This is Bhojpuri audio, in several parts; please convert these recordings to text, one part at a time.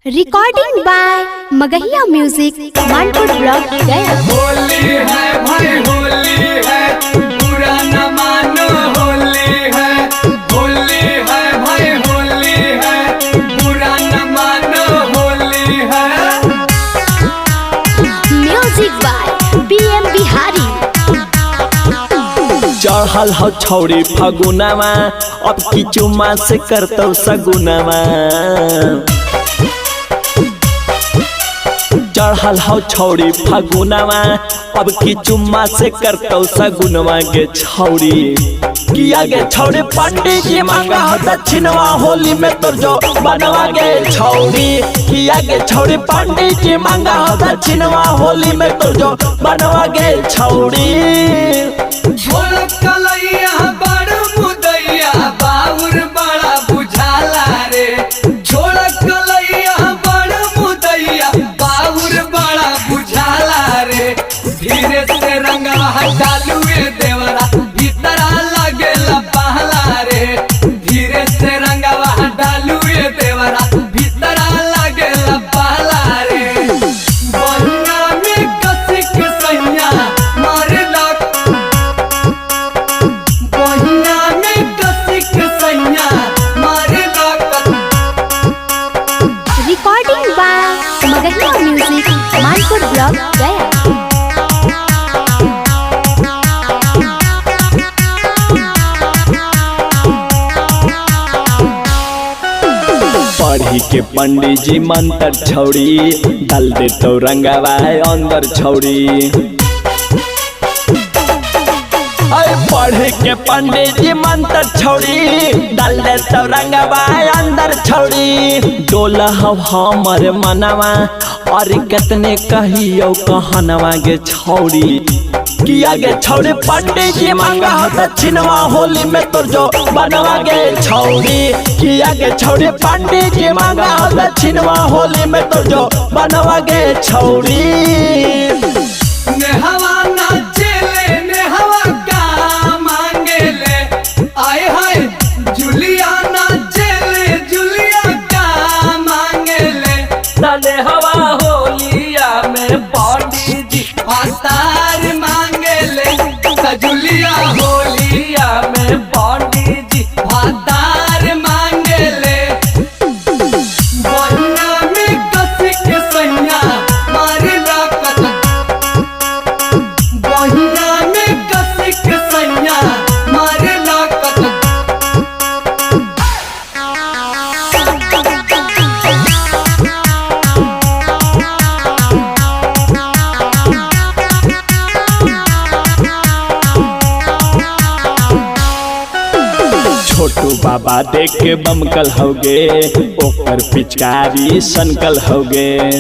Recording by Magahiya music Manpur block Gaya. Holi है भाई होली है, बुरा न मानो होली है। होली है भाई होली है, बुरा न मानो होली है। Music by BM Bihari. चढ़ल हो छौड़ी फगुनामा, अब की चुम्मा से करतौ सगुनामा। चढ़ल हो छौड़ी फगुनामा, अब की चुम्मा से करतौ सगुनवा गे छौड़ी। किया गे छौड़ी पंडित जी मांगा हो दक्षिणवा, होली में तो जो बनवा गे छौड़ी। किया गे छौड़ी पंडित जी मांगा हो दक्षिणवा, होली में तो जो बनवा गे छौड़ी। छोड़ कलैया बड़ मुदैया, बाउर बड़ा बुझाला रे। छोड़ कलैया बड़ मुदैया, बाउर बड़ा बुझाला रे। धीरे से रंगवा डालुए देवरा, भीतरा लगेला पहला रे। धीरे से रंगवा डालुए देवरा, भीतरा लगेला पहला रे। बहिना में कसी के सैया मारेला, बहिना में कसी के सैया मारेला। Recording by Magahiya music Manpur block Gaya. पढ़ी के पंडित जी मंत्र छौड़ी, डाल दे तो रंगवा अंदर छौड़ी। पढ़े के पंडित जी मंत्र छौड़ी, डाल दे तो रंगवा अंदर छौड़ी। डोला हमर मनवा, और कितने कहियो कहनवा गे छौड़ी। किया गे छौड़ी पंडित जी मांगा हो दक्षिणवा, होली में तो जो बनवा गे छौड़ी। किया गे छौड़ी पंडित जी मांगा हो दक्षिणवा, होली में तो जो बनवा गे छौड़ी। नेहवा नाचेले नेहवा का मांगेले, आए हाय जुलिया नाचेले जुलिया का मांगेले। तने हवा होलिया में पंडित जी आतार मांगेले, जुलिया होलिया में पंडित जी आतार मांगेले। बहिना में कसी के सैया मारेला, बहिना में कसी के सैया मारेला। छोटू बाबा देख के बमकल होगे, ओकर पिचकारी सनकल होगे।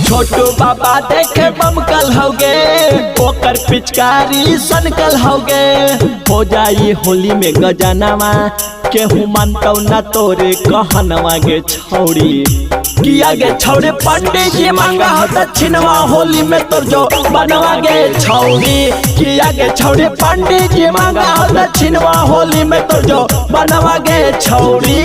छोटू बाबा देख के बमकल होगे, ओकर पिचकारी सनकल होगे। हो जाई होली में गजनवा, केहू मानतौ ना तोरे कहनवा गे छौड़ी। किया गे छौड़ी पंडित जी मांगा हो दक्षिणवा, होली में तो जो बनवा गे छौड़ी। किया गे छौड़ी पंडित जी मांगा हो दक्षिणवा, होली में तो जो बनवा गे छौड़ी।